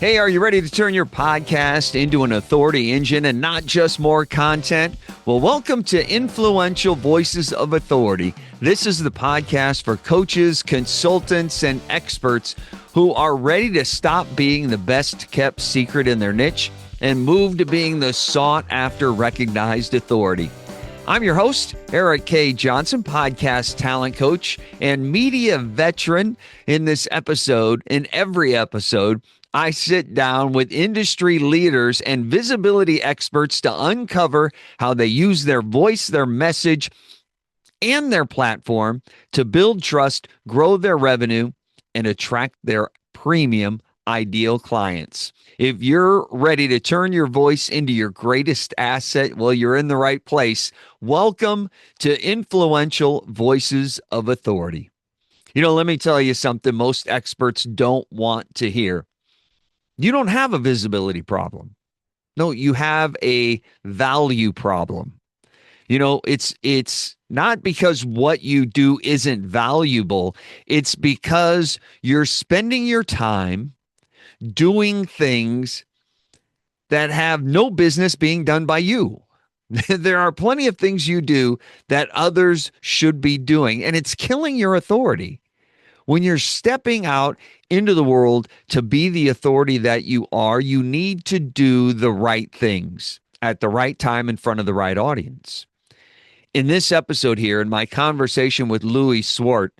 Hey, are you ready to turn your podcast into an authority engine and not just more content? Well, welcome to Influential Voices of Authority. This is the podcast for coaches, consultants, and experts who are ready to stop being the best kept secret in their niche and move to being the sought after recognized authority. I'm your host, Erik K. Johnson, podcast talent coach and media veteran. In this episode, in every episode, I sit down with industry leaders and visibility experts to uncover how they use their voice, their message, and their platform to build trust, grow their revenue, and attract their premium ideal clients. If you're ready to turn your voice into your greatest asset, well, you're in the right place. Welcome to Influential Voices of Authority. Let me tell you something most experts don't want to hear. You don't have a visibility problem. No, you have a value problem. It's not because what you do isn't valuable. It's because you're spending your time doing things that have no business being done by you. There are plenty of things you do that others should be doing, and it's killing your authority. When you're stepping out into the world to be the authority that you are, you need to do the right things at the right time in front of the right audience. In this episode here, in my conversation with Louis Swart,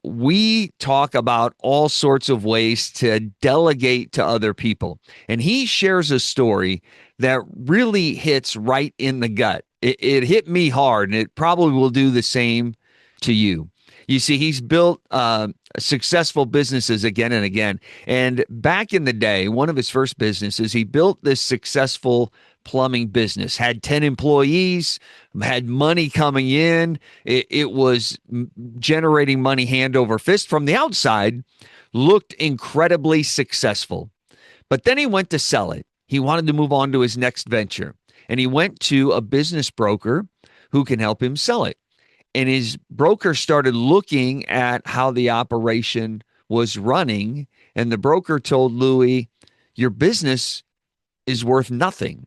we talk about all sorts of ways to delegate to other people. And he shares a story that really hits right in the gut. It hit me hard, and it probably will do the same to you. You see, he's built successful businesses again and again. And back in the day, one of his first businesses, he built this successful plumbing business, had 10 employees, had money coming in. It was generating money hand over fist. From the outside, looked incredibly successful. But then he went to sell it. He wanted to move on to his next venture. And he went to a business broker who can help him sell it. And his broker started looking at how the operation was running. And the broker told Louis, your business is worth nothing.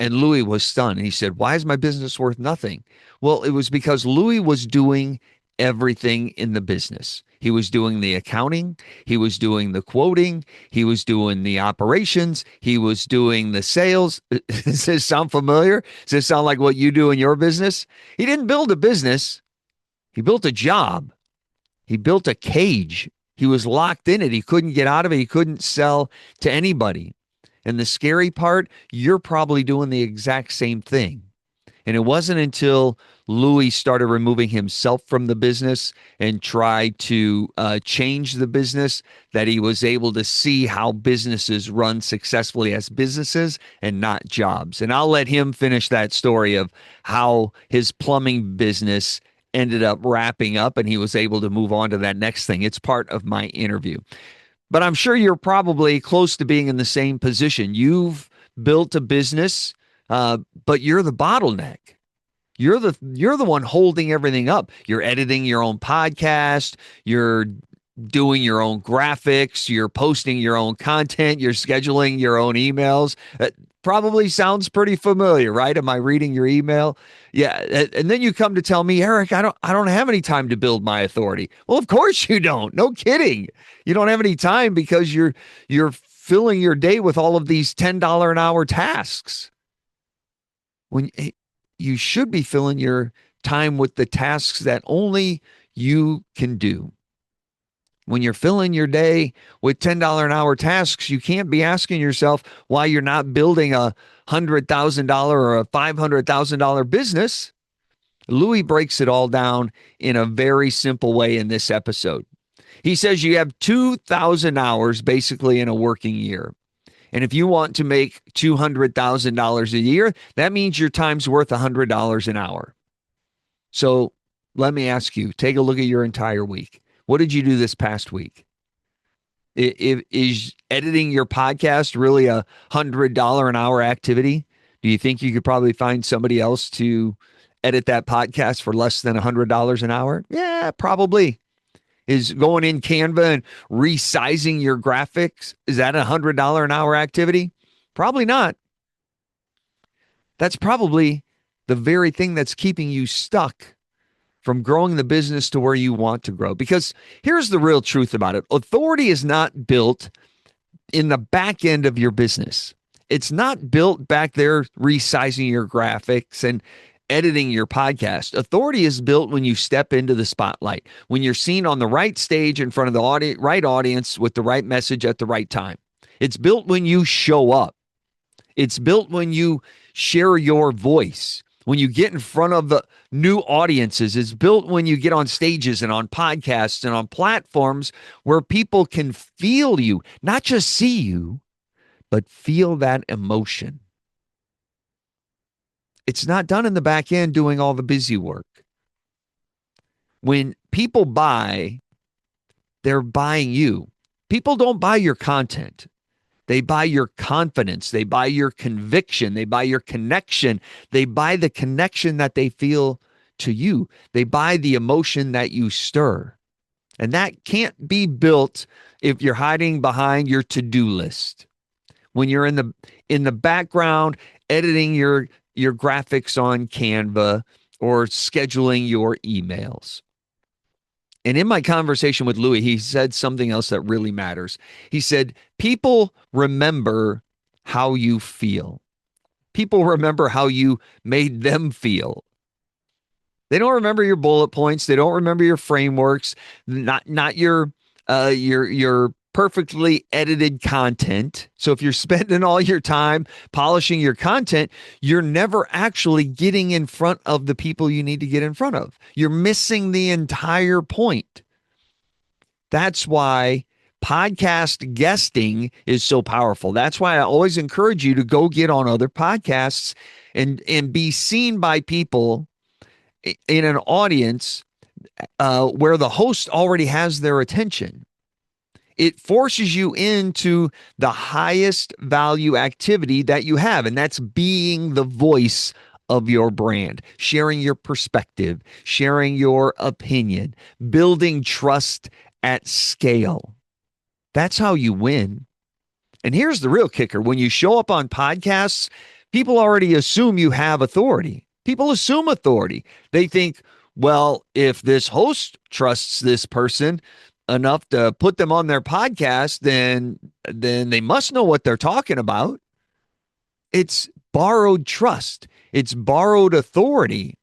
And Louis was stunned. He said, why is my business worth nothing? Well, it was because Louis was doing everything in the business. He was doing the accounting. He was doing the quoting. He was doing the operations. He was doing the sales. Does this sound familiar? Does this sound like what you do in your business? He didn't build a business. He built a job. He built a cage. He was locked in it. He couldn't get out of it. He couldn't sell to anybody. And the scary part, you're probably doing the exact same thing. And it wasn't until Louis started removing himself from the business and tried to change the business that he was able to see how businesses run successfully as businesses and not jobs. And I'll let him finish that story of how his plumbing business ended up wrapping up and he was able to move on to that next thing. It's part of my interview. But I'm sure you're probably close to being in the same position. You've built a business, but you're the bottleneck. You're the one holding everything up. You're editing your own podcast. You're doing your own graphics. You're posting your own content. You're scheduling your own emails. That probably sounds pretty familiar, right? Am I reading your email? Yeah. And then you come to tell me, Erik, I don't have any time to build my authority. Well, of course you don't. No kidding. You don't have any time because you're filling your day with all of these $10 an hour tasks. When you should be filling your time with the tasks that only you can do. When you're filling your day with $10 an hour tasks, you can't be asking yourself why you're not building a $100,000 or a $500,000 business. Louis breaks it all down in a very simple way in this episode. He says you have 2,000 hours basically in a working year. And if you want to make $200,000 a year, that means your time's worth $100 an hour. So let me ask you, take a look at your entire week. What did you do this past week? Is editing your podcast really a $100 an hour activity? Do you think you could probably find somebody else to edit that podcast for less than $100 an hour? Yeah, probably. Is going in Canva and resizing your graphics, is that a $100 an hour activity? Probably not. That's probably the very thing that's keeping you stuck from growing the business to where you want to grow. Because here's the real truth about it. Authority is not built in the back end of your business. It's not built back there resizing your graphics and editing your podcast. Authority is built when you step into the spotlight, when you're seen on the right stage in front of the right audience with the right message at the right time. It's built when you show up. It's built when you share your voice, when you get in front of the new audiences. It's built when you get on stages and on podcasts and on platforms where people can feel you, not just see you, but feel that emotion. It's not done in the back end doing all the busy work. When people buy, they're buying you. People don't buy your content. They buy your confidence. They buy your conviction. They buy your connection. They buy the connection that they feel to you. They buy the emotion that you stir. And that can't be built if you're hiding behind your to-do list. When you're in the background editing your graphics on Canva or scheduling your emails. And in my conversation with Louis, he said something else that really matters. He said, people remember how you feel. People remember how you made them feel. They don't remember your bullet points. They don't remember your frameworks, not your perfectly edited content. So if you're spending all your time polishing your content, you're never actually getting in front of the people you need to get in front of. You're missing the entire point. That's why podcast guesting is so powerful. That's why I always encourage you to go get on other podcasts and be seen by people in an audience where the host already has their attention. It forces you into the highest value activity that you have, and that's being the voice of your brand, sharing your perspective, sharing your opinion, building trust at scale. That's how you win. And here's the real kicker. When you show up on podcasts, people already assume you have authority. People assume authority. They think, well, if this host trusts this person enough to put them on their podcast, then they must know what they're talking about. It's borrowed trust. It's borrowed authority.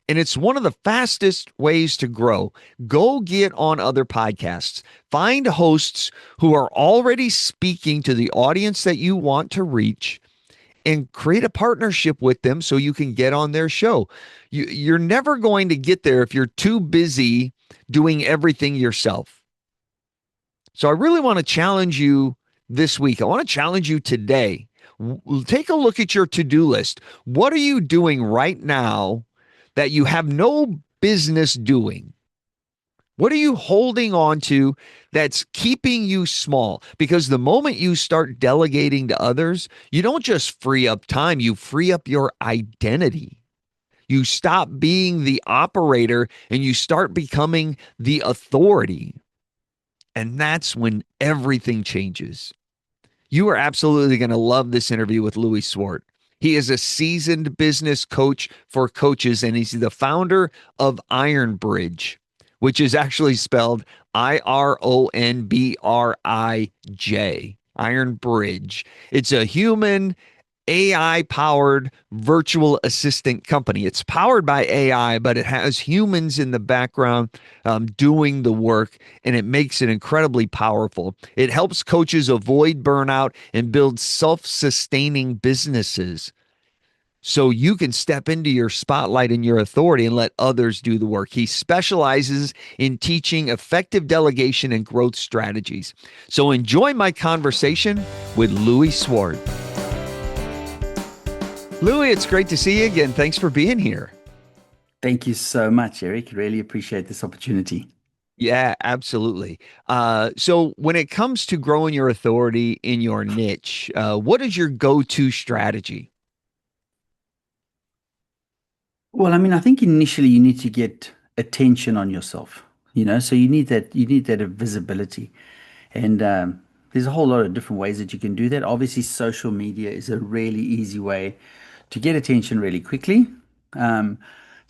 And it's one of the fastest ways to grow. Go get on other podcasts. Find hosts who are already speaking to the audience that you want to reach and create a partnership with them so you can get on their show. You're never going to get there if you're too busy doing everything yourself. So I really want to challenge you this week. I want to challenge you today. Take a look at your to-do list. What are you doing right now that you have no business doing? What are you holding on to that's keeping you small? Because the moment you start delegating to others, you don't just free up time, you free up your identity. You stop being the operator and you start becoming the authority. And that's when everything changes. You are absolutely going to love this interview with Louis Swart. He is a seasoned business coach for coaches, and he's the founder of Iron Bridge, which is actually spelled IRONBRIJ, Iron Bridge. It's a human AI-powered virtual assistant company. It's powered by AI, but it has humans in the background doing the work, and it makes it incredibly powerful. It helps coaches avoid burnout and build self-sustaining businesses so you can step into your spotlight and your authority and let others do the work. He specializes in teaching effective delegation and growth strategies. So enjoy my conversation with Louis Swart. Louis, it's great to see you again. Thanks for being here. Thank you so much, Erik. Really appreciate this opportunity. Yeah, absolutely. So when it comes to growing your authority in your niche, what is your go-to strategy? Well, I mean, I think initially you need to get attention on yourself. So you need that visibility. And there's a whole lot of different ways that you can do that. Obviously, social media is a really easy way to get attention really quickly. Um,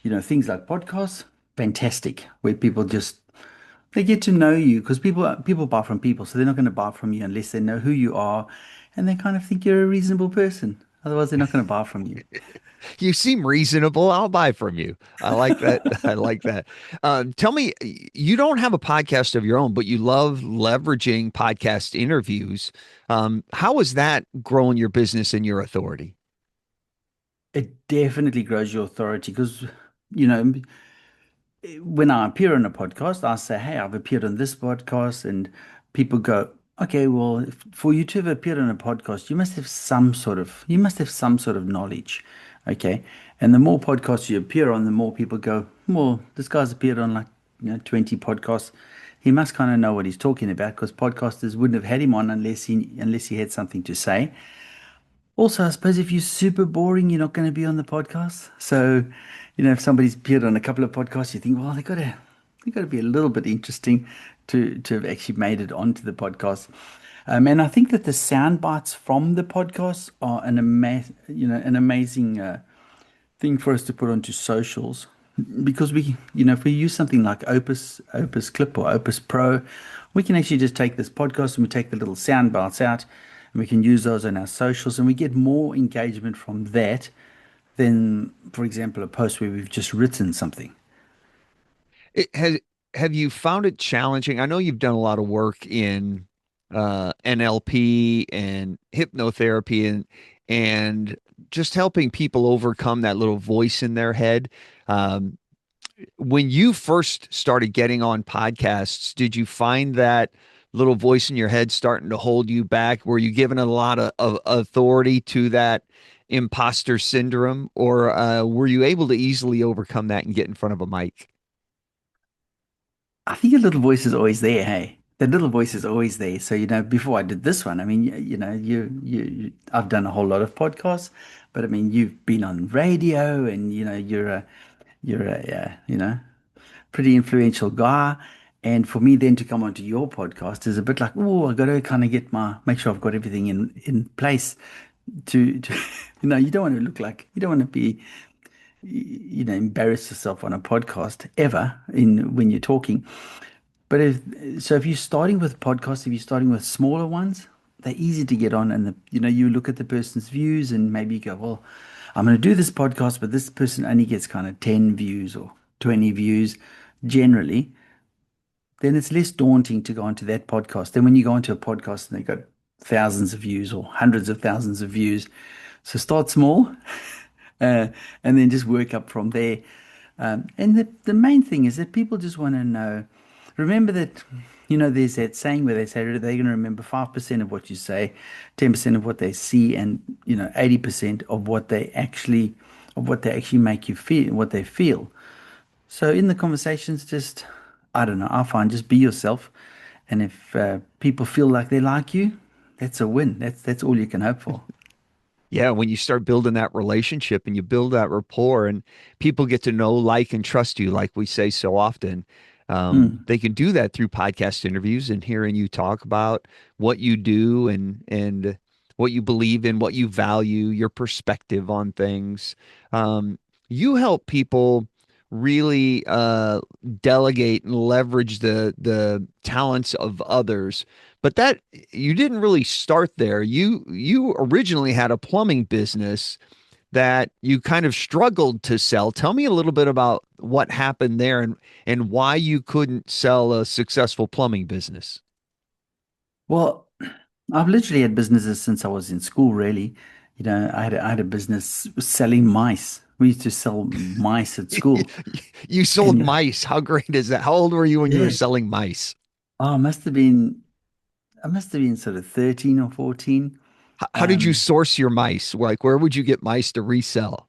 things like podcasts, fantastic, where people just they get to know you because people buy from people, so they're not going to buy from you unless they know who you are, and they kind of think you're a reasonable person. Otherwise, they're not going to buy from you. You seem reasonable. I'll buy from you. I like that. I like that. Tell me, you don't have a podcast of your own, but you love leveraging podcast interviews. How is that growing your business and your authority? It definitely grows your authority because, you know, when I appear on a podcast, I say, "Hey, I've appeared on this podcast," and people go, "Okay, well, for you to have appeared on a podcast, you must have some sort of knowledge." Okay, and the more podcasts you appear on, the more people go, "Well, this guy's appeared on like 20 podcasts. He must kind of know what he's talking about because podcasters wouldn't have had him on unless he had something to say." Also, I suppose if you're super boring, you're not going to be on the podcast. So, if somebody's appeared on a couple of podcasts, you think, well, they got to be a little bit interesting to have actually made it onto the podcast. And I think that the sound bites from the podcast are an amazing thing for us to put onto socials because if we use something like Opus Clip or Opus Pro, we can actually just take this podcast and we take the little sound bites out and we can use those on our socials and we get more engagement from that than, for example, a post where we've just written something. It has have you found it challenging? I know you've done a lot of work in NLP and hypnotherapy and just helping people overcome that little voice in their head. Um, when you first started getting on podcasts, did you find that little voice in your head starting to hold you back? Were you given a lot of authority to that imposter syndrome, or were you able to easily overcome that and get in front of a mic? I think a little voice is always there, hey. The little voice is always there. So, before I did this one, I mean, I've done a whole lot of podcasts, but I mean, you've been on radio and, you're a pretty influential guy. And for me then to come onto your podcast is a bit like, oh, I got to kind of make sure I've got everything in place to you don't want to look like, you don't want to be, embarrass yourself on a podcast ever in when you're talking. But if you're starting with podcasts, if you're starting with smaller ones, they're easy to get on, and you look at the person's views, and maybe you go, well, I'm going to do this podcast, but this person only gets kind of 10 views or 20 views generally. Then it's less daunting to go onto that podcast. Then when you go onto a podcast and they've got thousands of views or hundreds of thousands of views, so start small, uh, and then just work up from there. And the main thing is that people just want to know. Remember that, there's that saying where they say they're going to remember 5% of what you say, 10% of what they see, and 80% of what they actually make you feel, what they feel. So in the conversations, just I don't know, I find just be yourself, and if people feel like they like you, that's a win. That's all you can hope for. Yeah, when you start building that relationship and you build that rapport and people get to know, like, and trust you, like we say so often, Mm. they can do that through podcast interviews and hearing you talk about what you do and what you believe in, what you value, your perspective on things. Um, you help people really delegate and leverage the talents of others, but that you didn't really start there. You originally had a plumbing business that you kind of struggled to sell. Tell me a little bit about what happened there and why you couldn't sell a successful plumbing business. Well, I've literally had businesses since I was in school, really. I had a business selling mice. We used to sell mice at school. You sold And mice. How great is that? How old were you when you were yeah, selling mice? oh, I must have been sort of 13 or 14. How did you Um, source your mice? Like, where would you get mice to resell?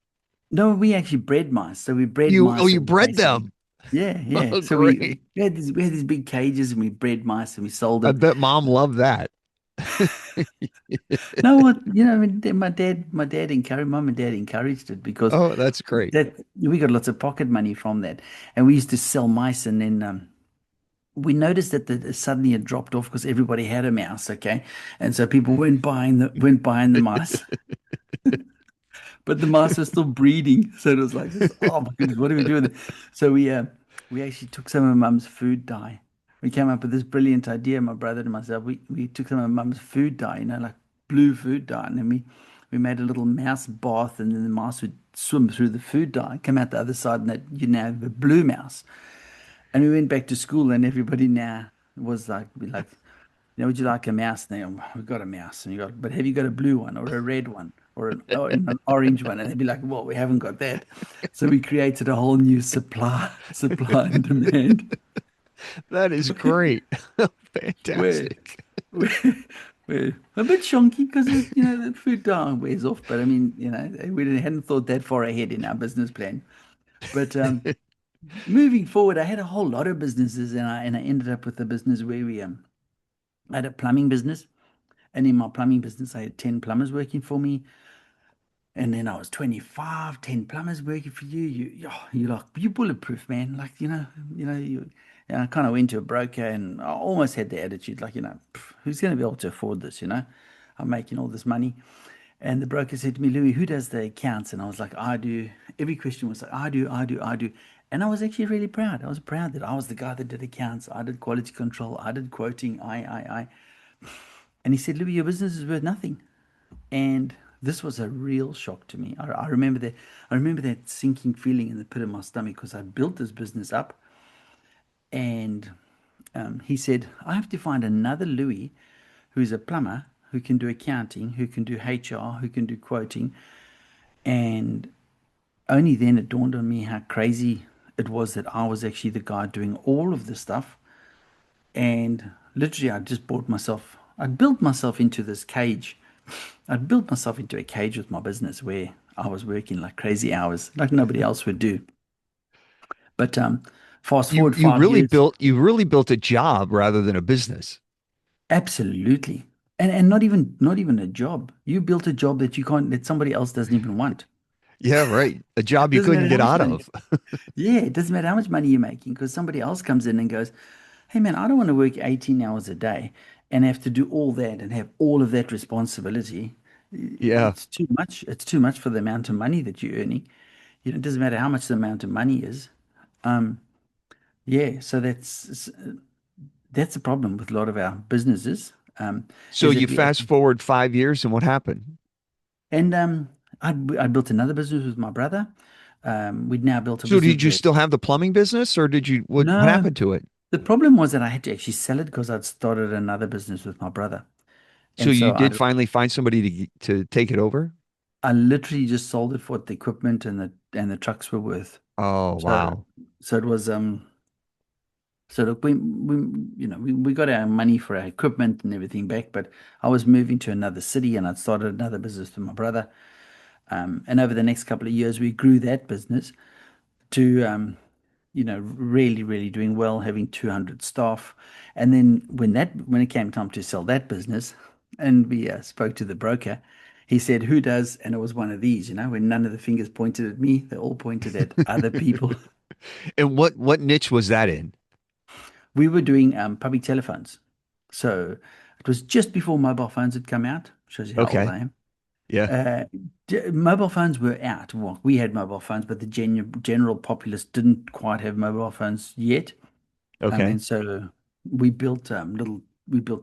no, we actually bred mice. So we bred You mice in the bred basement. them. Yeah, yeah. Oh, So we, great. we had these big cages and we bred mice and we sold I them. bet mom loved that. No, what I mean, mom and dad encouraged it because Oh, that's great. that we got lots of pocket money from that, and we used to sell mice, and then we noticed that suddenly it dropped off because everybody had a mouse, okay, and so people went buying the mice, but the mice were still breeding, so it was like this. Oh my goodness, what do we do with it? So we actually took some of Mum's food dye. We came up with this brilliant idea, my brother and myself. We took some of Mum's food dye, like blue food dye, and then we made a little mouse bath, and then the mouse would swim through the food dye, come out the other side, and that you now have a blue mouse. And we went back to school, and everybody now was like, would you like a mouse? And they go, we've got a mouse. And you got, but have you got a blue one or a red one or an orange one? And they'd be like, well, we haven't got that. So we created a whole new supply and demand. That is great. We're, Fantastic. we're, we're a bit shonky because, the food dye wears off. But I mean, we hadn't thought that far ahead in our business plan. But moving forward, I had a whole lot of businesses, and I ended up with a business where I had a plumbing business, and in my plumbing business, I had 10 plumbers working for me. And then I was 25, 10 plumbers working for you. You're like, you bulletproof, man. Like, and I kind of went to a broker, and I almost had the attitude, like, who's going to be able to afford this? I'm making all this money. And the broker said to me, Louis, who does the accounts? And I was like, I do. Every question was like, I do, I do, I do. And I was actually really proud. I was proud that I was the guy that did accounts. I did quality control. I did quoting. I. And he said, Louis, your business is worth nothing. And this was a real shock to me. I remember that. I remember that sinking feeling in the pit of my stomach because I built this business up. And he said, I have to find another Louis who's a plumber, who can do accounting, who can do HR, who can do quoting. And only then it dawned on me how crazy it was that I was actually the guy doing all of this stuff. And literally, I'd built myself into this cage. I'd built myself into a cage with my business where I was working like crazy hours, like nobody else would do. But fast You forward you five really years, built you really built a job rather than a business. absolutely. And not even a job. You built a job that somebody else doesn't even want. Yeah, right. A job you Doesn't couldn't matter how get much out money. of. Yeah, it doesn't matter how much money you're making because somebody else comes in and goes, hey man, I don't want to work 18 hours a day and have to do all that and have all of that responsibility. Yeah. It's too much. It's too much for the amount of money that you're earning. It doesn't matter how much the amount of money is. Um, yeah, so that's a problem with a lot of our businesses. So Is you that we fast actually forward 5 years and what happened? and I built another business with my brother. We'd now built a So business did you where still have the plumbing business or did you what no, happened to it? the problem was that I had to actually sell it because I'd started another business with my brother. So And you so did finally find somebody to take it over? I literally just sold it for what the equipment and the trucks were worth. Oh, So wow. so it was so look we got our money for our equipment and everything back, but I was moving to another city and I'd started another business with my brother. And over the next couple of years we grew that business to really, really doing well, having 200 staff. And then when it came time to sell that business, and we spoke to the broker, he said, "Who does?" And it was one of these, when none of the fingers pointed at me, they all pointed at other people. And what niche was that in? We were doing public telephones, so it was just before mobile phones had come out. Shows you how old Okay. I am. Yeah. Uh, Mobile phones were out. Well, we had mobile phones, but the general populace didn't quite have mobile phones yet. Okay. And so we built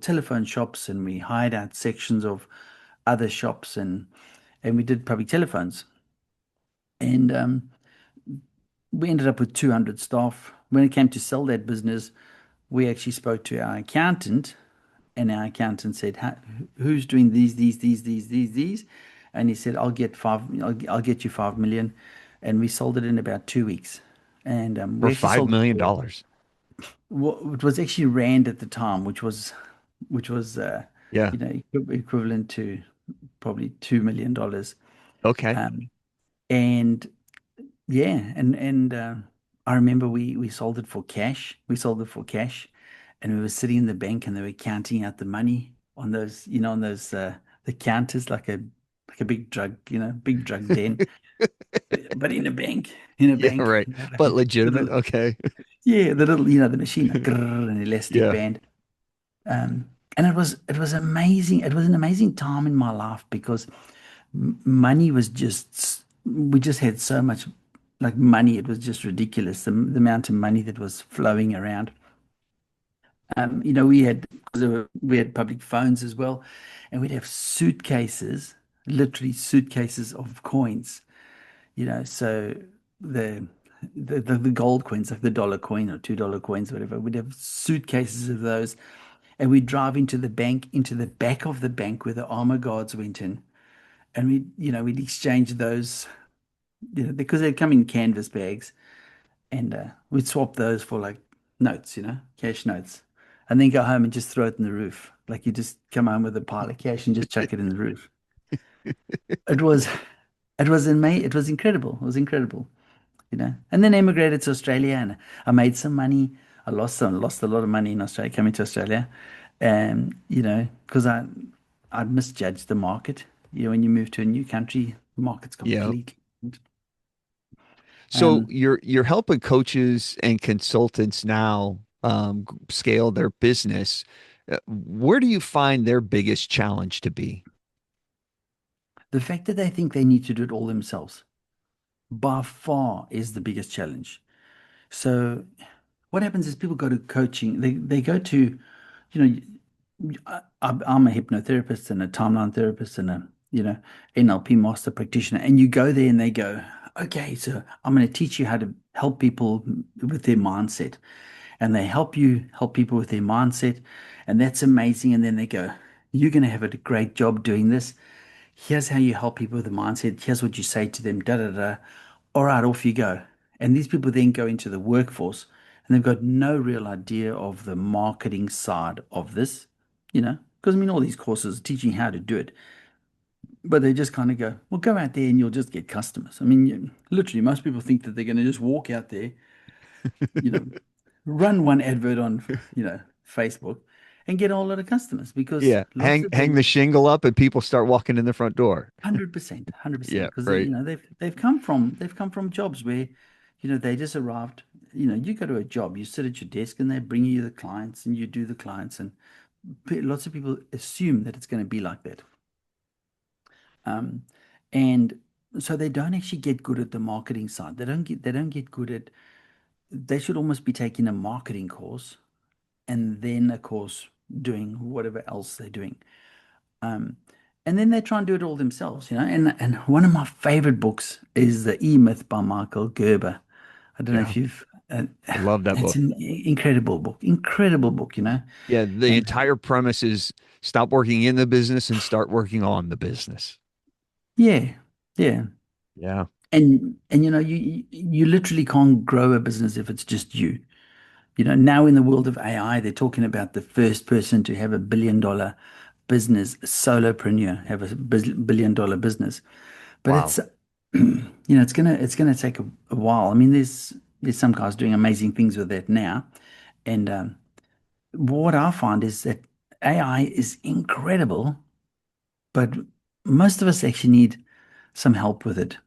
telephone shops and we hired out sections of other shops and we did public telephones. And we ended up with 200 staff. When it came to sell that business, we actually spoke to our accountant, and our accountant said, "Who's doing these?" And he said, I'll get you 5 million." And we sold it in about 2 weeks. And For we actually $5 sold it million. for dollars. well, it was actually rand at the time, which was Yeah. equivalent to probably $2 million. Okay. Um, and yeah, and I remember we sold it for cash. We sold it for cash, and we were sitting in the bank, and they were counting out the money on those the counters like a big drug den, but in a bank, Yeah, right. like But a legitimate. little Okay. Yeah, the little, the machine, like grrr, an elastic Yeah. band. Um, and it was amazing. It was an amazing time in my life because money was just we just had so much like money. It was just ridiculous the amount of money that was flowing around. We had because we had public phones as well, and we'd have suitcases, literally suitcases of coins. So the the gold coins, like the dollar coin or $2 coins, whatever, we'd have suitcases of those, and we'd drive into the bank, into the back of the bank where the armor guards went in, and we'd exchange those, because they'd come in canvas bags, and we'd swap those for like notes, cash notes, and then go home and just throw it in the roof. Like you just come home with a pile of cash and just chuck it in the roof. It was, it was incredible. It was incredible. And then emigrated to Australia, and I made some money. I lost a lot of money in Australia coming to Australia, and because I'd misjudged the market. When you move to a new country, the market's Yeah. completely. So Um, you're helping coaches and consultants now scale their business. Where do you find their biggest challenge to be? the fact that they think they need to do it all themselves by far is the biggest challenge. So what happens is people go to coaching. They go to, you know, I'm a hypnotherapist and a timeline therapist and a NLP master practitioner, and you go there and they go, okay, so I'm going to teach you how to help people with their mindset, and they help people with their mindset, and that's amazing. And then they go, you're going to have a great job doing this. Here's how you help people with the mindset. Here's what you say to them. Da da da. All right, off you go. And these people then go into the workforce, and they've got no real idea of the marketing side of this, because I mean, all these courses are teaching how to do it, but they just kind of go, well, go out there and you'll just get customers. I mean, literally, most people think that they're going to just walk out there, you know, run one advert on, Facebook and get a whole lot of customers because Yeah, lots hang of hang the them. shingle up and people start walking in the front door. 100%, 100%, Yeah, because right. they've come from jobs where, they just arrived. You go to a job, you sit at your desk, and they bring you the clients, and you do the clients, and lots of people assume that it's going to be like that, um, and so they don't actually get good at the marketing side. They don't get good at. They should almost be taking a marketing course and then a course doing whatever else they're doing. Um, and then they try and do it all themselves. And one of my favorite books is The E-Myth by Michael Gerber. I don't know Yeah, if you've. I love that It's book. an incredible book. Yeah, the And entire premise is stop working in the business and start working on the business. yeah, yeah, Yeah. and you literally can't grow a business if it's just you. Now in the world of AI, they're talking about the first person to have $1 billion business, solopreneur, have $1 billion business. But Wow. it's it's gonna take a while. I mean, there's some guys doing amazing things with that now, and what I find is that AI is incredible, but most of us actually need some help with it.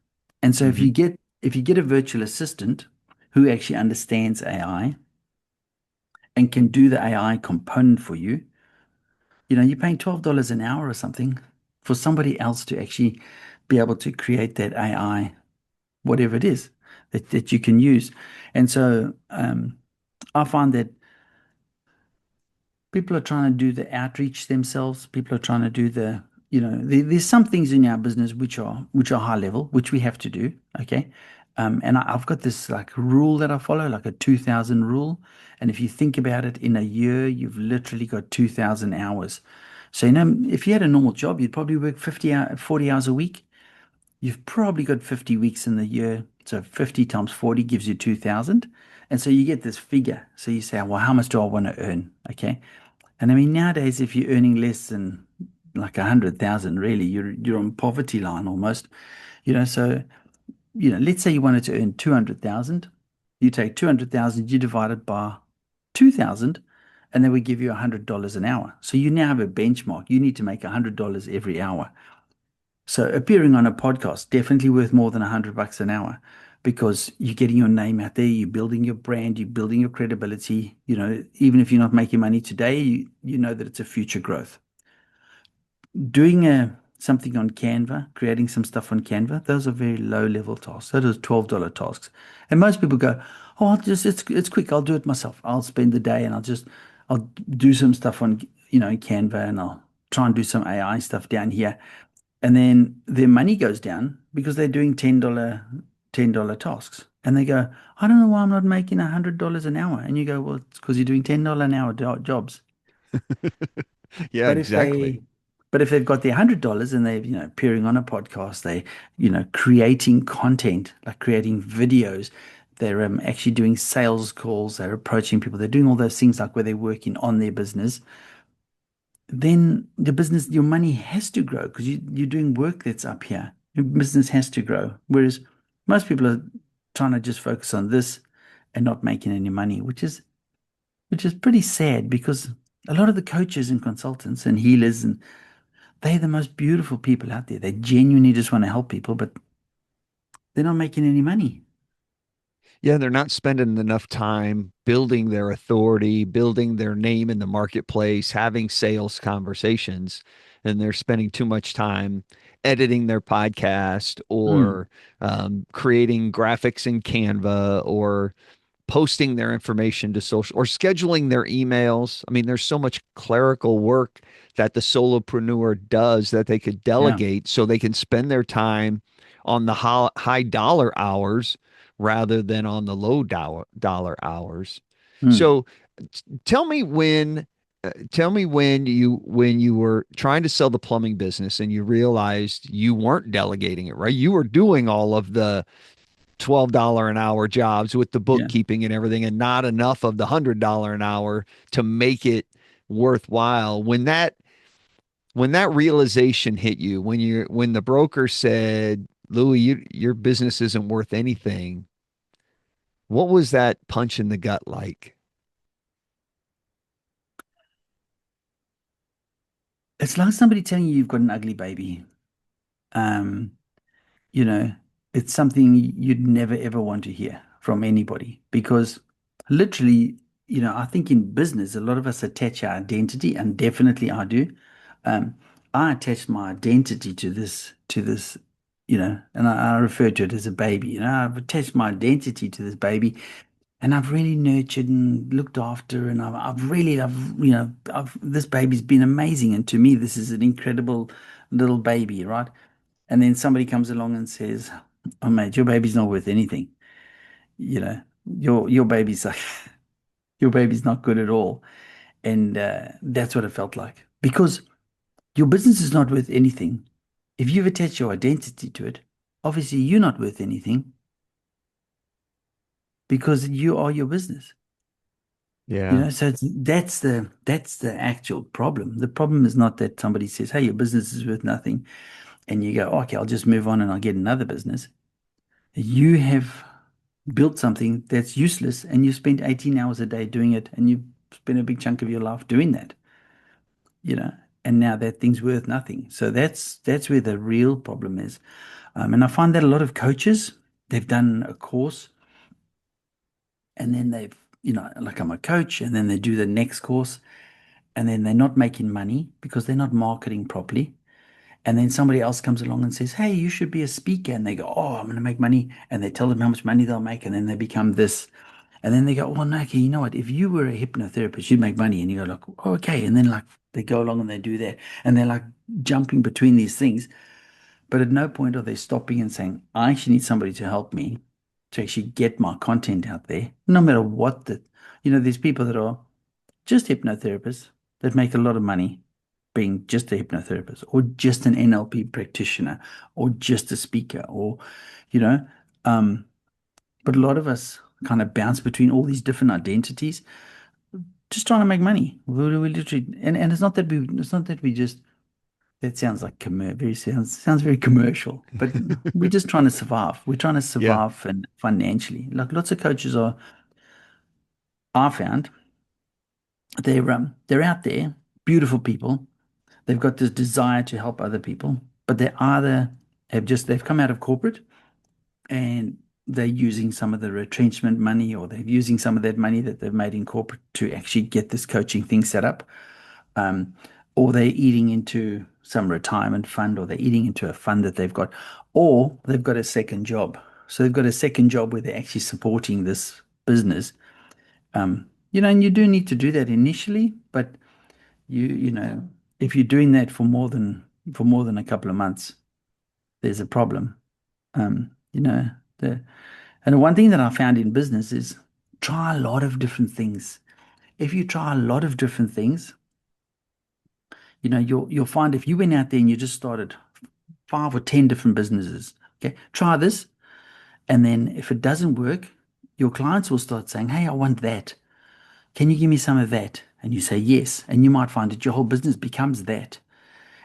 And so Hmm. if you get a virtual assistant who actually understands AI and can do the AI component for you, you're paying $12 an hour or something for somebody else to actually be able to create that AI, whatever it is that you can use. And so I find that people are trying to do the outreach themselves. People are trying to do there's some things in our business which are high level, which we have to do. Okay. And I've got this like rule that I follow, like a 2000 rule. And if you think about it, in a year, you've literally got 2000 hours. So, if you had a normal job, you'd probably work 40 hours a week. You've probably got 50 weeks in the year. So 50 times 40 gives you 2000. And so you get this figure. So you say, well, how much do I want to earn? Okay. And I mean, nowadays, if you're earning less than like 100,000, really, you're on poverty line almost. So let's say you wanted to earn 200,000. You take 200,000, you divide it by 2,000, and then we give you $100 an hour. So you now have a benchmark. You need to make $100 every hour. So appearing on a podcast, definitely worth more than $100 an hour. because you're getting your name out there, you're building your brand, you're building your credibility. Even if you're not making money today, you know that it's a future growth. Doing something on Canva, creating some stuff on Canva, those are very low level tasks. Those are $12 tasks. And most people go, oh, it's quick. I'll do it myself. I'll spend the day and I'll do some stuff on, Canva, and I'll try and do some AI stuff down here. And then their money goes down because they're doing $10 tasks. And they go, I don't know why I'm not making $100 an hour. And you go, well, it's because you're doing $10 an hour jobs. Yeah, But if exactly. they, but if they've got their $100 and they're, appearing on a podcast, creating content, like creating videos, they're actually doing sales calls, they're approaching people, they're doing all those things like where they're working on their business, then the business, your money has to grow because you're doing work that's up here. Your business has to grow. Whereas most people are trying to just focus on this and not making any money, which is pretty sad because a lot of the coaches and consultants and healers, and they're the most beautiful people out there. They genuinely just want to help people, but they're not making any money. Yeah, they're not spending enough time building their authority, building their name in the marketplace, having sales conversations, and they're spending too much time editing their podcast Mm, or creating graphics in Canva or posting their information to social or scheduling their emails. I mean, there's so much clerical work that the solopreneur does that they could yeah. delegate so they can spend their time on the high dollar hours rather than on the dollar hours. Mm, So tell me when tell me when you were trying to sell the plumbing business and you realized you weren't delegating it, right? You were doing all of the $12 an hour jobs with the yeah. bookkeeping and everything, and not enough of the $100 an hour to make it worthwhile. When that realization hit you, when the broker said, Louis, your business isn't worth anything, what was that punch in the gut like? It's like somebody telling you you've got an ugly baby. Um, you know, it's something you'd never ever want to hear from anybody because literally, I think in business, a lot of us attach our identity, and definitely I do. Um, I attached my identity to this, and I refer to it as a baby. I've attached my identity to this baby, and I've really nurtured and looked after, and this baby's been amazing, and to me, this is an incredible little baby, right? And then somebody comes along and says, "Oh, mate, your baby's not worth anything. You know, your baby's like your baby's not good at all." And that's what it felt like because your business is not worth anything. If you've attached your identity to it, obviously you're not worth anything because you are your business. Yeah. So that's the actual problem. The problem is not that somebody says, "Hey, your business is worth nothing," and you go, "Okay, I'll just move on and I'll get another business." You have built something that's useless, and you spent 18 hours a day doing it, and you've spent a big chunk of your life doing that, you know, and now that thing's worth nothing. So that's where the real problem is. And I find that a lot of coaches, they've done a course and then they've, like I'm a coach, and then they do the next course and then they're not making money because they're not marketing properly. And then somebody else comes along and says, "Hey, you should be a speaker." And they go, "Oh, I'm going to make money." And they tell them how much money they'll make. And then they become this. And then they go, "Well, no, okay, you know what? If you were a hypnotherapist, you'd make money." And you go, like, "Oh, okay." And then like they go along and they do that. And they're like jumping between these things. But at no point are they stopping and saying, "I actually need somebody to help me to actually get my content out there." No matter what there's people that are just hypnotherapists that make a lot of money being just a hypnotherapist or just an NLP practitioner or just a speaker or, you know, um, but a lot of us kind of bounce between all these different identities, just trying to make money. We literally, and it's not that we just, that sounds like sounds very commercial, but we're just trying to survive. We're trying to Yeah. survive and financially. Like lots of coaches I found, they're out there, beautiful people. They've got this desire to help other people, but they've come out of corporate and they're using some of the retrenchment money, or they're using some of that money that they've made in corporate to actually get this coaching thing set up. Um, or they're eating into some retirement fund, or they're eating into a fund that they've got, or they've got a second job. So they've got a second job where they're actually supporting this business. And you do need to do that initially, but if you're doing that for more than a couple of months, there's a problem. Um, you know, the and the one thing that I found in business is try a lot of different things. If you try a lot of different things, you'll find if you went out there and you just started 5 or 10 different businesses, okay, try this, and then if it doesn't work, your clients will start saying, "Hey, I want that. Can you give me some of that?" And you say yes, and you might find that your whole business becomes that.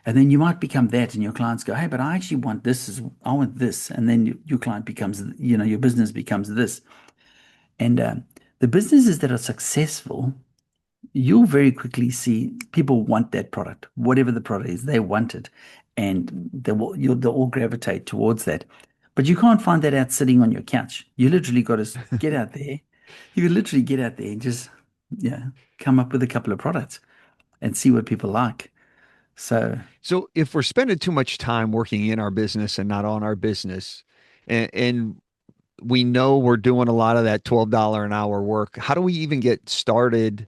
And then you might become that, and your clients go, "Hey, but I actually want this. I want this." And then your client becomes, your business becomes this. And the businesses that are successful, you'll very quickly see people want that product, whatever the product is, they want it, and they'll all gravitate towards that. But you can't find that out sitting on your couch. You literally got to get out there. You can literally get out there and just, yeah, come up with a couple of products and see what people like. So, So if we're spending too much time working in our business and not on our business, and we know we're doing a lot of that $12 an hour work, how do we even get started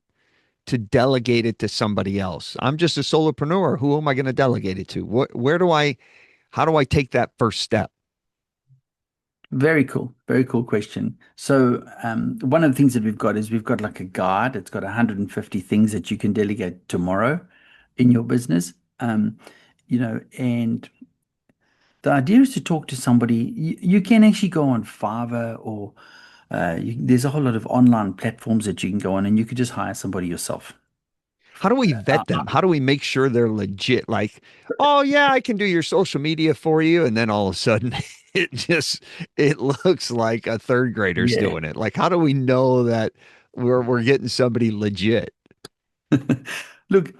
to delegate it to somebody else? I'm just a solopreneur. Who am I going to delegate it to? How do I take that first step? very cool question. So, one of the things that we've got is we've got like a guide. It's got 150 things that you can delegate tomorrow in your business. And the idea is to talk to somebody. You can actually go on Fiverr, or there's a whole lot of online platforms that you can go on, and you could just hire somebody yourself. How do we Uh, vet them? How do we make sure they're legit? Like, oh yeah, I can do your social media for you, and then all of a sudden it looks like a third grader's yeah. doing it. Like, how do we know that we're getting somebody legit? Look,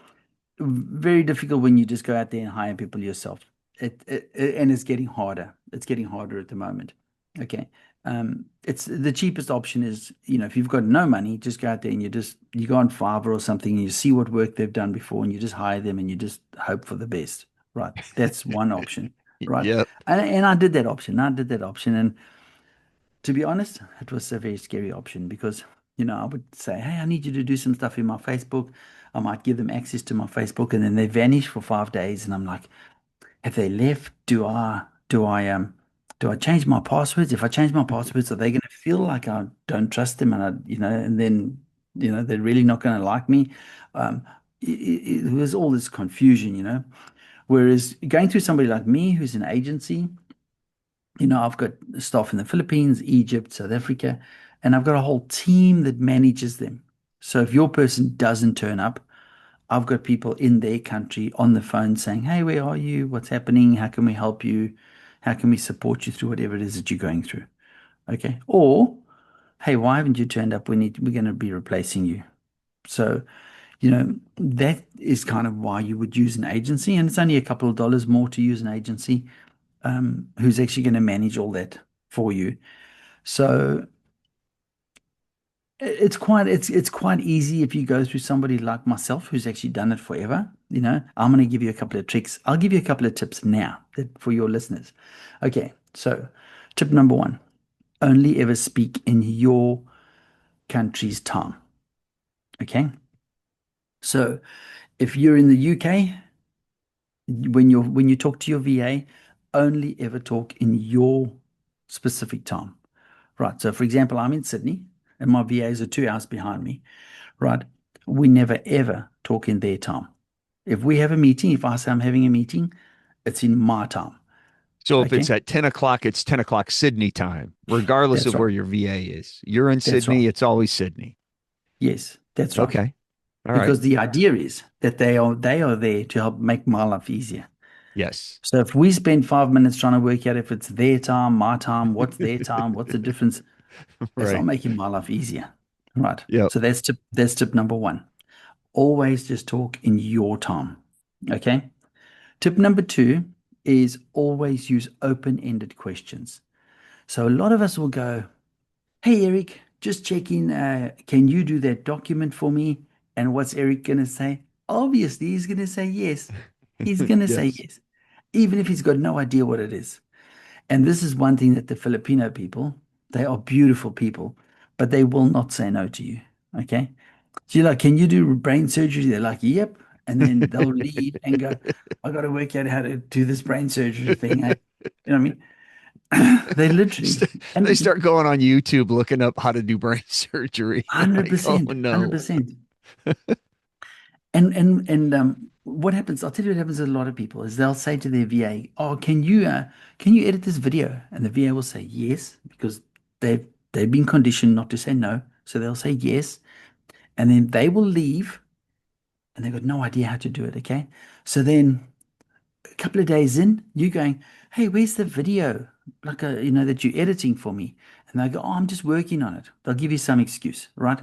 very difficult when you just go out there and hire people yourself. And it's getting harder. It's getting harder at the moment. Okay. It's the cheapest option is, if you've got no money, just go out there and you go on Fiverr or something, and you see what work they've done before, and you just hire them, and you just hope for the best. Right. That's one option. Right. Yep. And I did that option. I did that option. And to be honest, it was a very scary option because, I would say, "Hey, I need you to do some stuff in my Facebook." I might give them access to my Facebook, and then they vanish for 5 days. And I'm like, have they left? Do I change my passwords? If I change my passwords, are they going to feel like I don't trust them, and then, they're really not going to like me? It was all this confusion. Whereas going through somebody like me, who's an agency, I've got staff in the Philippines, Egypt, South Africa, and I've got a whole team that manages them. So if your person doesn't turn up, I've got people in their country on the phone saying, "Hey, where are you? What's happening? How can we help you? How can we support you through whatever it is that you're going through?" Okay. Or, "Hey, why haven't you turned up? We're going to be replacing you." So, that is kind of why you would use an agency. And it's only a couple of dollars more to use an agency, who's actually going to manage all that for you. So it's quite easy if you go through somebody like myself who's actually done it forever. I'm going to give you a couple of tricks. I'll give you a couple of tips now for your listeners. Okay, so tip number one: only ever speak in your country's time. Okay, so if you're in the UK, when you talk to your VA, only ever talk in your specific time. Right. So, for example, I'm in Sydney, and my VAs are 2 hours behind me. Right. We never ever talk in their time. If we have a meeting, if I say I'm having a meeting, it's in my time. So if it's Okay. at 10 o'clock, it's 10 o'clock Sydney time, regardless That's of right. where your VA is. You're in That's right. Sydney, it's always Sydney. Yes, that's right. Okay. All right. Because the idea is that they are there to help make my life easier. Yes. So if we spend 5 minutes trying to work out if it's their time, my time, what's the difference, it's not Right. making my life easier. Right. Yep. So that's tip number one. Always just talk in your time. Okay. Tip number two is always use open-ended questions. So a lot of us will go, "Hey, Eric, just checking. Can you do that document for me?" And what's Eric going to say? Obviously, he's going to say yes. He's going to say Yes. yes, even if he's got no idea what it is. And this is one thing that the Filipino people, they are beautiful people, but they will not say no to you. Okay. So you're like, can you do brain surgery? They're like, yep. And then they'll leave and go, I got to work out how to do this brain surgery thing. You know what I mean? They literally, They and start going on YouTube looking up how to do brain surgery. Like, oh 100%, no. 100%. And what happens? I'll tell you what happens to a lot of people is they'll say to their VA, "Oh, can you edit this video?" And the VA will say yes because they've been conditioned not to say no, so they'll say yes, and then they will leave, and they've got no idea how to do it. Okay, so then a couple of days in, you're going, "Hey, where's the video? Like that you're editing for me?" And they go, "Oh, I'm just working on it." They'll give you some excuse, right?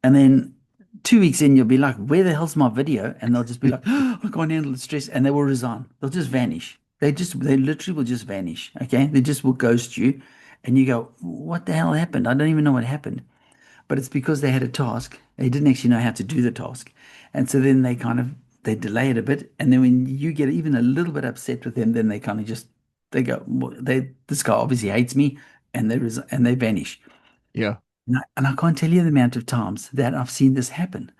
And then 2 weeks in, you'll be like, where the hell's my video? And they'll just be like, oh, I can't handle the stress. And they will resign. They'll just vanish. They literally will just vanish. Okay. They just will ghost you. And you go, what the hell happened? I don't even know what happened. But it's because they had a task. They didn't actually know how to do the task. And so then they delay it a bit. And then when you get even a little bit upset with them, then they kind of just, they go, well, this guy obviously hates me. And they vanish. Yeah. And I can't tell you the amount of times that I've seen this happen.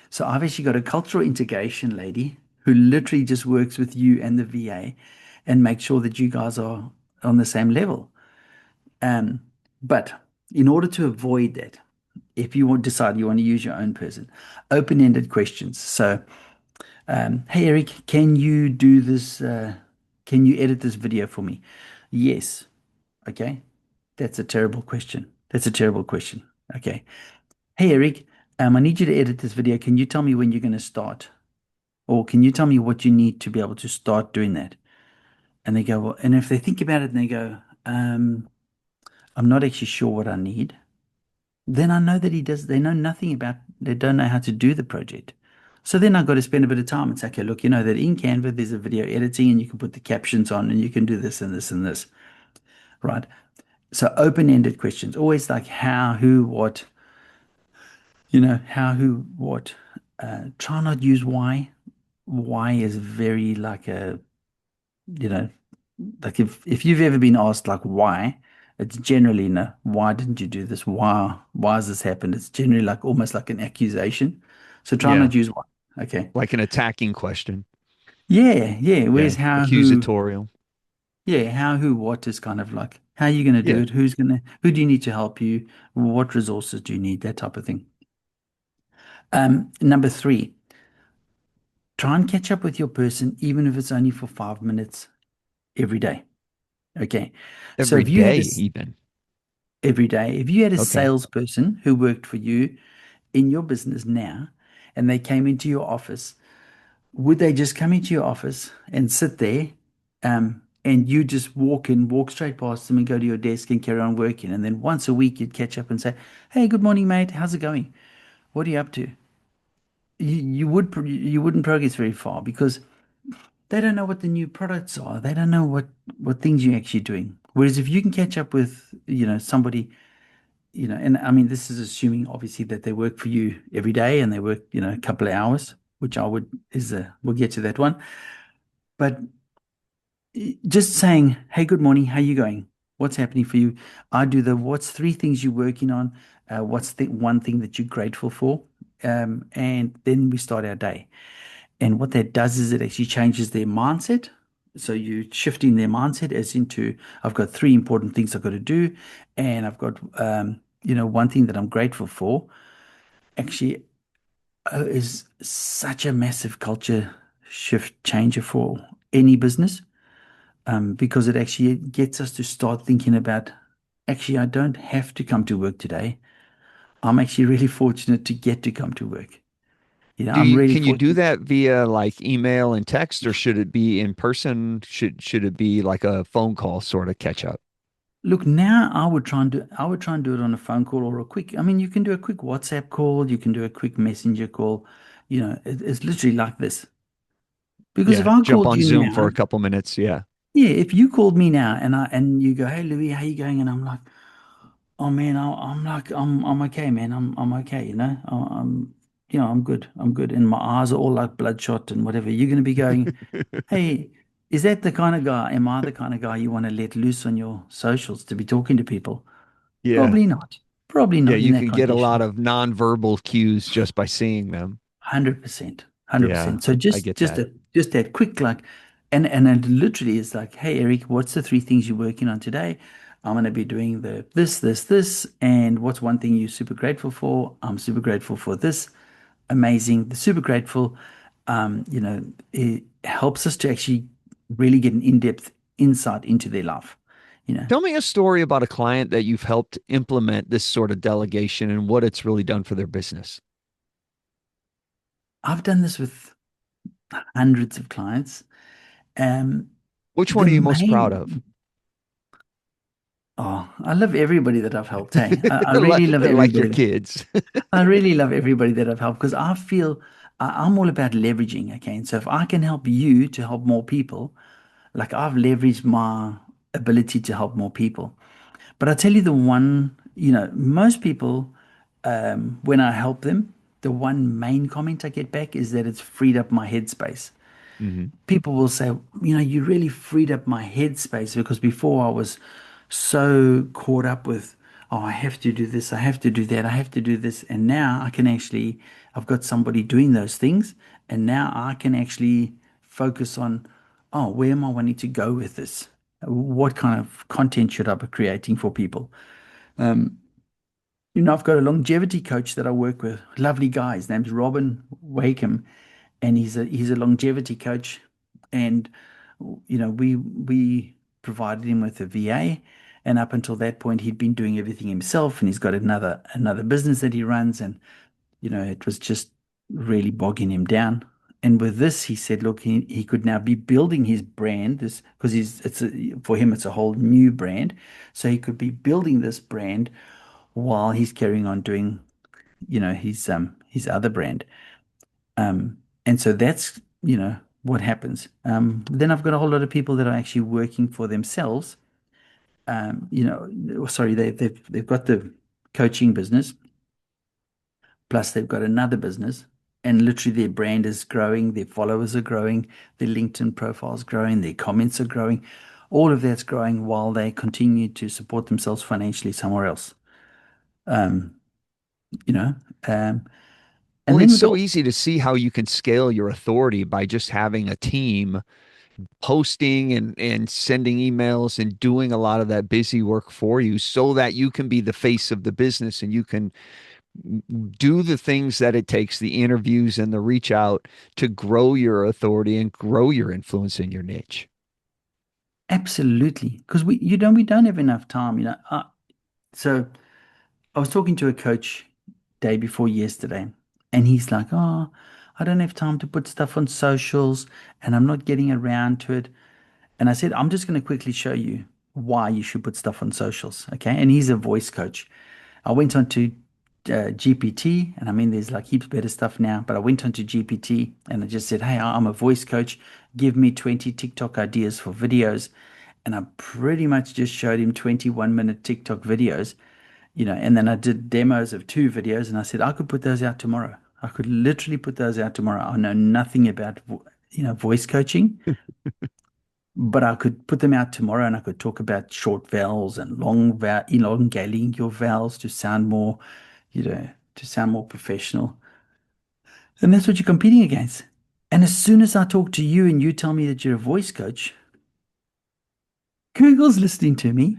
So I've actually got a cultural integration lady who literally just works with you and the VA and makes sure that you guys are on the same level. Um, but in order to avoid that, if you want decide you want to use your own person, open-ended questions. So, hey Eric, can you do this? Can you edit this video for me? Yes. Okay. That's a terrible question. That's a terrible question. Okay. Hey Eric, I need you to edit this video. Can you tell me when you're going to start? Or can you tell me what you need to be able to start doing that? And they go, well, and if they think about it and they go, I'm not actually sure what I need, then I know that they know nothing about, they don't know how to do the project. So then I've got to spend a bit of time and say, okay, look, you know that in Canva there's a video editing and you can put the captions on and you can do this and this and this, right? So open-ended questions, always like how, who, what, how, who, what. Try not use why. Why is very like you know, like if you've ever been asked like why, it's generally no. Why didn't you do this? Why has this happened? It's generally like almost like an accusation. So try Yeah. not use why. Okay. Like an attacking question. Yeah, yeah. Yeah. Where's how, who? Accusatorial. Yeah, how, who, what is kind of like how are you going to do Yeah. it? Who do you need to help you? What resources do you need? That type of thing. Number three, try and catch up with your person, even if it's only for 5 minutes every day. Okay. So Every if you had day, this even. every day, if you had a Okay. salesperson who worked for you in your business now and they came into your office, would they just come into your office and sit there and you just walk straight past them and go to your desk and carry on working? And then once a week you'd catch up and say, hey, good morning, mate. How's it going? What are you up to? You wouldn't progress very far because they don't know what the new products are. They don't know what things you're actually doing. Whereas if you can catch up with, somebody, and I mean, this is assuming obviously that they work for you every day and they work, a couple of hours, which I would is we'll get to that one. But just saying, hey, good morning, how you going? What's happening for you? I do the what's three things you're working on? What's the one thing that you're grateful for? And then we start our day. And what that does is it actually changes their mindset. So you're shifting their mindset as into, I've got three important things I've got to do, and I've got, one thing that I'm grateful for. Actually, is such a massive culture shift changer for any business, because it actually gets us to start thinking about, actually, I don't have to come to work today. I'm actually really fortunate to get to come to work. I'm really Can you do fortunate. that via like email and text, or should it be in person? Should it be like a phone call sort of catch up? Look, now I would try and do it on a phone call or a quick, I mean, you can do a quick WhatsApp call, you can do a quick messenger call. It's literally like this. Because if Yeah. I Jump called on you Zoom for now, a couple minutes. Yeah. Yeah, if you called me now and you go, "Hey Louis, how you going?" and I'm like, "Oh man, I'm okay, man. I'm okay, I'm good. I'm good." And my eyes are all like bloodshot and whatever. You're gonna be going, "Hey, is that the kind of guy? Am I the kind of guy you want to let loose on your socials to be talking to people?" Yeah. Probably not. Probably Yeah, not in you that can get a lot condition. of nonverbal cues just by seeing them. 100%, Yeah, 100%. So I get just that. a just that quick like, and it literally is like, "Hey Eric, what's the three things you're working on today? I'm going to be doing the this, and what's one thing you're super grateful for? I'm super grateful for this. Amazing. The super grateful. It helps us to actually really get an in-depth insight into their life. You know, Tell me a story about a client that you've helped implement this sort of delegation and what it's really done for their business. I've done this with hundreds of clients. Um, Which one the are you most proud of? main Oh, I love everybody that I've helped. Hey, I really love Like your everybody. kids. I really love everybody that I've helped because I feel I'm all about leveraging. Okay. And so if I can help you to help more people, like I've leveraged my ability to help more people. But I tell you the one, most people, when I help them, the one main comment I get back is that it's freed up my headspace. Mhm. People will say, you really freed up my headspace because before I was so caught up with, oh, I have to do this, I have to do that, I have to do this. And now I've got somebody doing those things. And now I can actually focus on, oh, where am I wanting to go with this? What kind of content should I be creating for people? I've got a longevity coach that I work with, lovely guy. His name's Robin Wakeham, and he's a longevity coach. And we provided him with a VA, and up until that point, he'd been doing everything himself, and he's got another business that he runs, and it was just really bogging him down. And with this, he said, look, he could now be building his brand, this because for him it's a whole new brand, so he could be building this brand while he's carrying on doing his other brand. And so that's what happens. Then I've got a whole lot of people that are actually working for themselves. Sorry, they've got the coaching business, plus they've got another business, and literally their brand is growing, their followers are growing, their LinkedIn profiles growing, their comments are growing. All of that's growing while they continue to support themselves financially somewhere else. Um, you know, um, Well, and then it's with so all easy to see how you can scale your authority by just having a team posting and sending emails and doing a lot of that busy work for you so that you can be the face of the business and you can do the things that it takes, the interviews and the reach out to grow your authority and grow your influence in your niche. absolutely, because we don't have enough time. So I was talking to a coach day before yesterday, and he's like, "Oh, I don't have time to put stuff on socials, and I'm not getting around to it." And I said, "I'm just going to quickly show you why you should put stuff on socials." Okay. And he's a voice coach. I went on to GPT, and I mean, there's like heaps better stuff now, but I went on to GPT and I just said, "Hey, I'm a voice coach. Give me 20 TikTok ideas for videos." And I pretty much just showed him 21-minute TikTok videos, and then I did demos of two videos, and I said, I could put those out tomorrow. I could literally put those out tomorrow. I know nothing about, voice coaching, but I could put them out tomorrow and I could talk about short vowels and elongating your vowels to sound more professional. And that's what you're competing against. And as soon as I talk to you and you tell me that you're a voice coach, Google's listening to me.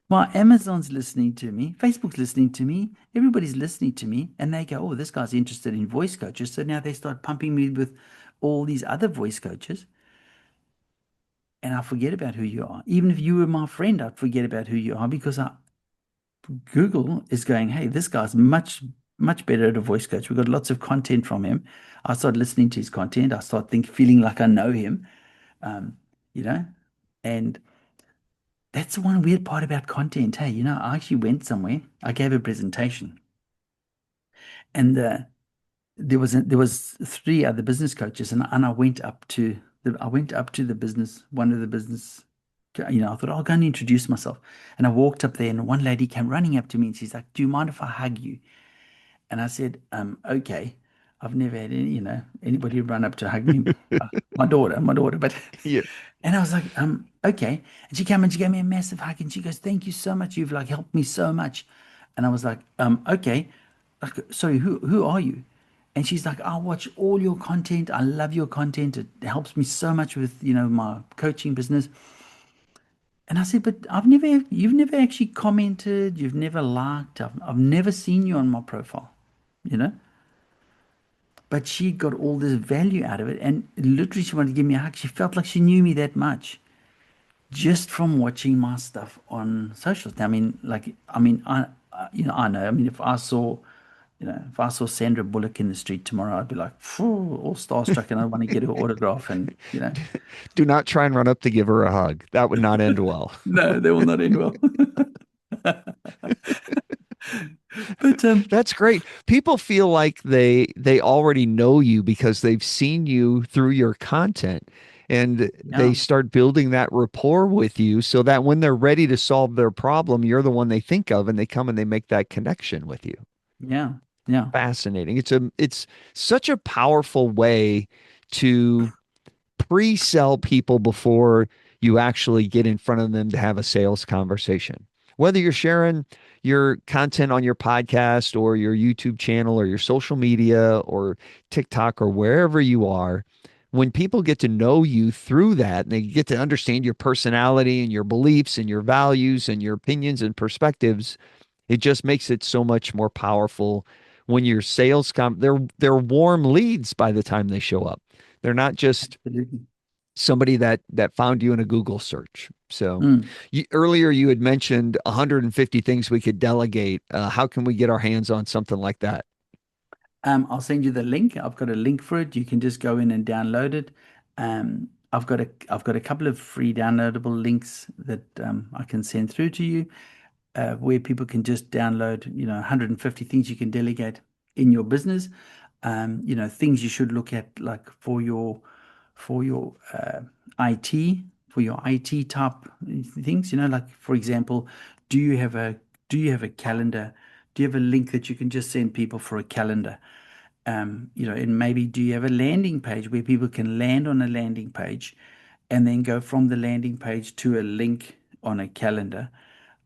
My Amazon's listening to me, Facebook's listening to me, everybody's listening to me, and they go, "Oh, this guy's interested in voice coaches." So now they start pumping me with all these other voice coaches, and I forget about who you are. Even if you were my friend, I'd forget about who you are because Google is going, "Hey, this guy's much, much better at a voice coach. We've got lots of content from him." I start listening to his content. I start feeling like I know him, um, you know, and that's the one weird part about content. Hey, I actually went somewhere. I gave a presentation, and there was three other business coaches, and I went up to I went up to the business, one of the business, I thought I'll go and introduce myself. And I walked up there, and one lady came running up to me, and she's like, "Do you mind if I hug you?" And I said, "Okay." I've never had anybody run up to hug me. My daughter, but Yeah. and I was like, okay. And she came and she gave me a massive hug, and she goes, "Thank you so much. You've like helped me so much." And I was like, okay. Like, sorry, who are you? And she's like, "I watch all your content. I love your content. It helps me so much with, my coaching business." And I said, "But you've never actually commented, you've never liked, I've never seen you on my profile, you know?" But she got all this value out of it. And literally, she wanted to give me a hug. She felt like she knew me that much just from watching my stuff on socials. I know. I mean, if I saw Sandra Bullock in the street tomorrow, I'd be like, phew, all starstruck, and I want to get her autograph. And Do not try and run up to give her a hug. That would not end well. no, they will not end well. But That's great. People feel like they already know you because they've seen you through your content, and they yeah, start building that rapport with you so that when they're ready to solve their problem, you're the one they think of and they come and they make that connection with you. yeah, yeah. Fascinating. It's such a powerful way to pre-sell people before you actually get in front of them to have a sales conversation. Whether you're sharing your content on your podcast or your YouTube channel or your social media or TikTok or wherever you are, when people get to know you through that and they get to understand your personality and your beliefs and your values and your opinions and perspectives, it just makes it so much more powerful when your they're warm leads by the time they show up. They're not just Absolutely. somebody that found you in a Google search. So Mm. earlier you had mentioned 150 things we could delegate. How can we get our hands on something like that? I'll send you the link. I've got a link for it. You can just go in and download it. I've got a couple of free downloadable links that I can send through to you, where people can just download, 150 things you can delegate in your business. Things you should look at, like for your IT, for your IT type things. Like for example, do you have a do you have a calendar? Do you have a link that you can just send people for a calendar? And maybe do you have a landing page where people can land on a landing page and then go from the landing page to a link on a calendar?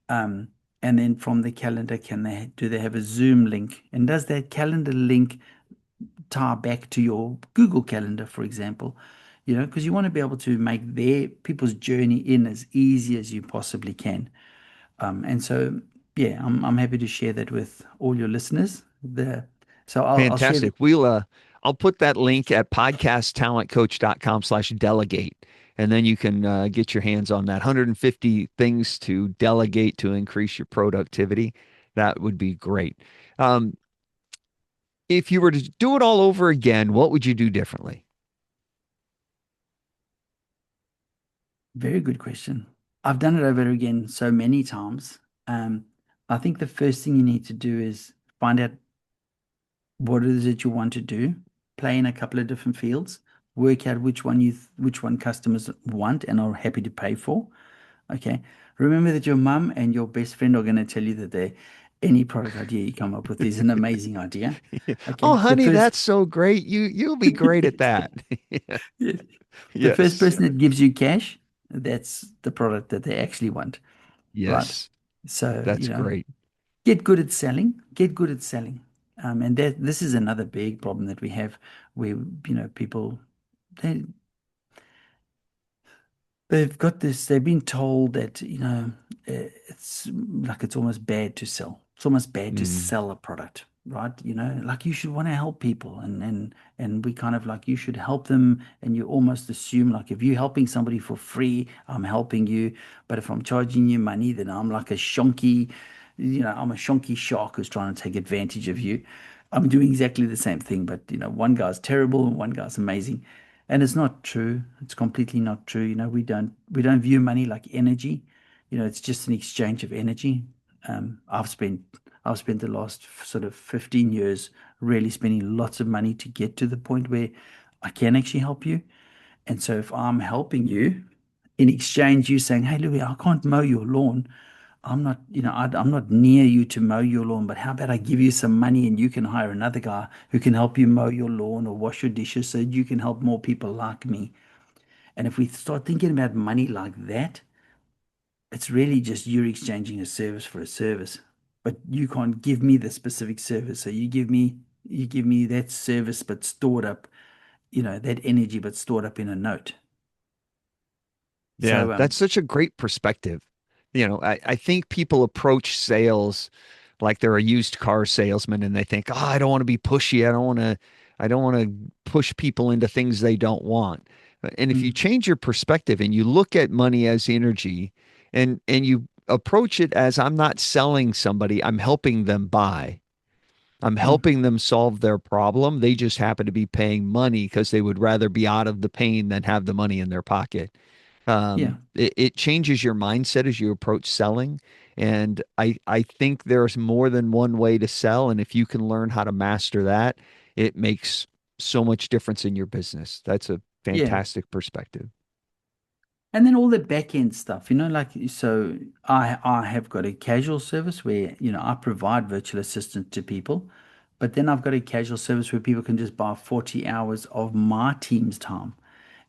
Um, and then from the calendar, do they have a Zoom link? And does that calendar link tie back to your Google Calendar, for example? Because you want to be able to make their people's journey in as easy as you possibly can. And so, yeah, I'm happy to share that with all your listeners. So I'll share Fantastic. I'll put that link at podcasttalentcoach.com/delegate. And then you can get your hands on that 150 things to delegate to increase your productivity. That would be great. Um, if you were to do it all over again, what would you do differently? Very good question. I've done it over again so many times. Um, I think the first thing you need to do is find out what it is that you want to do, play in a couple of different fields, work out which one customers want and are happy to pay for. Okay. Remember that your mum and your best friend are going to tell you that any product idea you come up with is an amazing idea. Oh, Okay. The honey, first that's so great. You'll be great at that. yes. The first Yes. person that gives you cash, that's the product that they actually want. Right. Yes. So, That's great. get good at selling, get good at selling. And this is another big problem that we have where, people, they, they've been told that, it's like it's almost bad to sell. It's almost bad to Mm. sell a product, right? Like you should want to help people and we kind of like you should help them, and you almost assume like if you're helping somebody for free, I'm helping you. But if I'm charging you money, then I'm like I'm a shonky shark who's trying to take advantage of you. I'm doing exactly the same thing, but one guy's terrible and one guy's amazing. And it's not true. It's completely not true. We don't view money like energy. It's just an exchange of energy. Um, I've spent I've spent the last sort of 15 years really spending lots of money to get to the point where I can actually help you. And so if I'm helping you, in exchange, you saying, "Hey, Louis, I can't mow your lawn. I'm not, I'm not near you to mow your lawn, but how about I give you some money and you can hire another guy who can help you mow your lawn or wash your dishes so you can help more people like me." And if we start thinking about money like that, it's really just you're exchanging a service for a service. But you can't give me the specific service. So you give me that service, but stored up, that energy, but stored up in a note. Yeah, So that's such a great perspective. I think people approach sales like they're a used car salesman and they think, oh, I don't want to be pushy. I don't want to push people into things they don't want. And if you mm, change your perspective and you look at money as energy and you approach it as I'm not selling somebody, I'm helping them buy. I'm mm, helping them solve their problem. They just happen to be paying money because they would rather be out of the pain than have the money in their pocket. yeah, It changes your mindset as you approach selling. And I think there's more than one way to sell. And if you can learn how to master that, it makes so much difference in your business. That's a yeah. fantastic perspective. And then all the back end stuff, like so I have got a casual service where, I provide virtual assistants to people, but then I've got a casual service where people can just buy 40 hours of my team's time.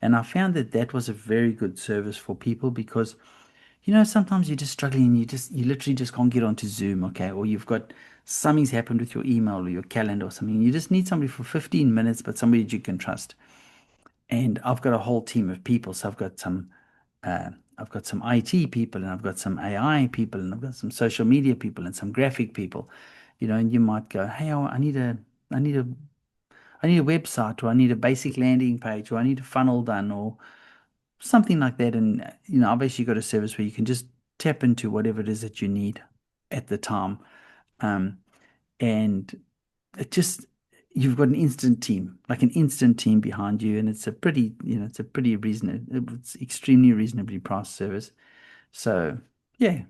And I found that that was a very good service for people because, sometimes you're just struggling and you literally just can't get onto Zoom, okay? Or you've got something's happened with your email or your calendar or something. You just need somebody for 15 minutes, but somebody that you can trust. And I've got a whole team of people. So I've got some IT people and I've got some AI people and I've got some social media people and some graphic people, and you might go, "Hey, I need a, I need a website, or I need a basic landing page, or I need a funnel done, or something like that." And, I've actually got a service where you can just tap into whatever it is that you need at the time. Um, and it just, you've got an instant team, like an instant team behind you. And it's a pretty reasonable, it's extremely reasonably priced service. So, yeah,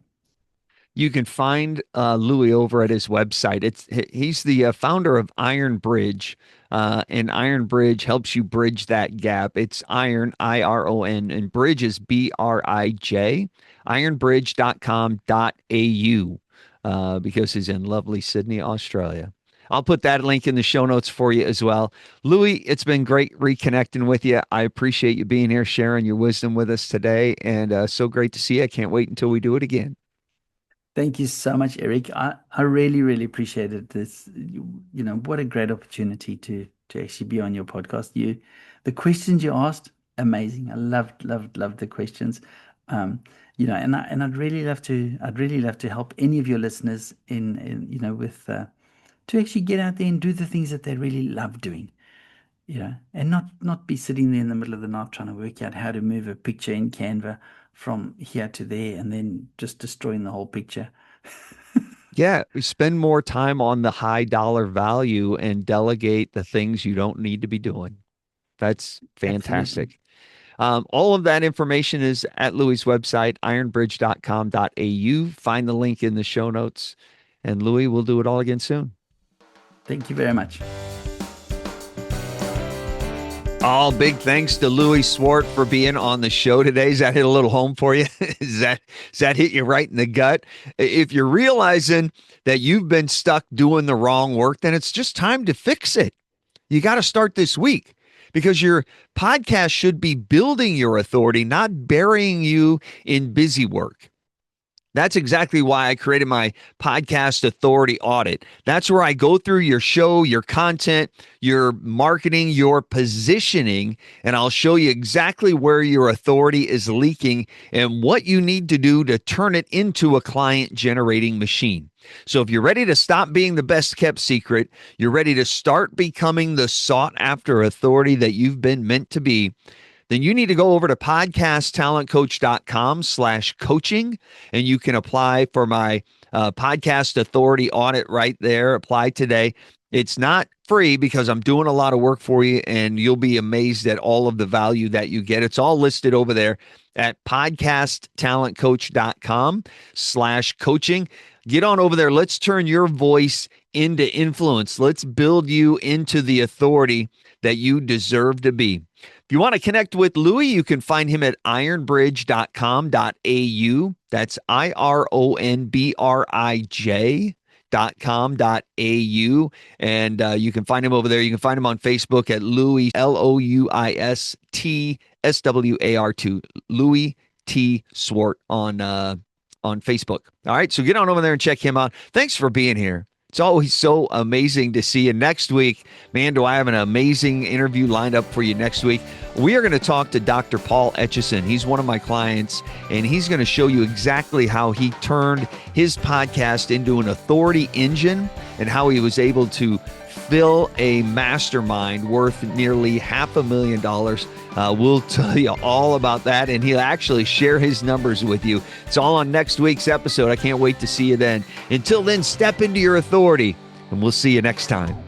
You can find Louis over at his website. He's the founder of Iron Bridge, and Iron Bridge helps you bridge that gap. It's Iron, IRON, and Bridge is BRIJ, ironbridge.com.au, because he's in lovely Sydney, Australia. I'll put that link in the show notes for you as well. Louis, it's been great reconnecting with you. I appreciate you being here, sharing your wisdom with us today, and so great to see you. I can't wait until we do it again. thank you so much, Eric. I really, really appreciated this. What a great opportunity to actually be on your podcast. The questions you asked, amazing. I loved, loved, loved the questions. And I'd really love to help any of your listeners with to actually get out there and do the things that they really love doing. And not be sitting there in the middle of the night trying to work out how to move a picture in Canva from here to there and then just destroying the whole picture. Yeah, spend more time on the high dollar value and delegate the things you don't need to be doing. That's Absolutely. fantastic. All of that information is at Louis' website, ironbridge.com.au. Find the link in the show notes. And Louis, we'll do it all again soon. Thank you very much. All big thanks to Louis Swart for being on the show today. Does that hit a little home for you? Does that hit you right in the gut? If you're realizing that you've been stuck doing the wrong work, then it's just time to fix it. You got to start this week because your podcast should be building your authority, not burying you in busy work. That's exactly why I created my podcast authority audit. That's where I go through your show, your content, your marketing, your positioning, and I'll show you exactly where your authority is leaking and what you need to do to turn it into a client generating machine. So if you're ready to stop being the best kept secret, you're ready to start becoming the sought after authority that you've been meant to be, then you need to go over to podcasttalentcoach.com/coaching and you can apply for my podcast authority audit right there. Apply today. It's not free because I'm doing a lot of work for you and you'll be amazed at all of the value that you get. It's all listed over there at podcasttalentcoach.com/coaching. Get on over there. Let's turn your voice into influence. Let's build you into the authority that you deserve to be. If you want to connect with Louis, you can find him at ironbridge.com.au. That's ironbridge.com.au. And you can find him over there. You can find him on Facebook at Louis, LouisTSWAR2, Louis T. Swart on Facebook. All right, so get on over there and check him out. Thanks for being here. It's always so amazing to see you. Next week, man, do I have an amazing interview lined up for you next week. We are going to talk to Dr. Paul Etchison. He's one of my clients, and he's going to show you exactly how he turned his podcast into an authority engine and how he was able to fill a mastermind worth nearly $500,000. We'll tell you all about that, and he'll actually share his numbers with you. It's all on next week's episode. I can't wait to see you then. Until then, step into your authority, and we'll see you next time.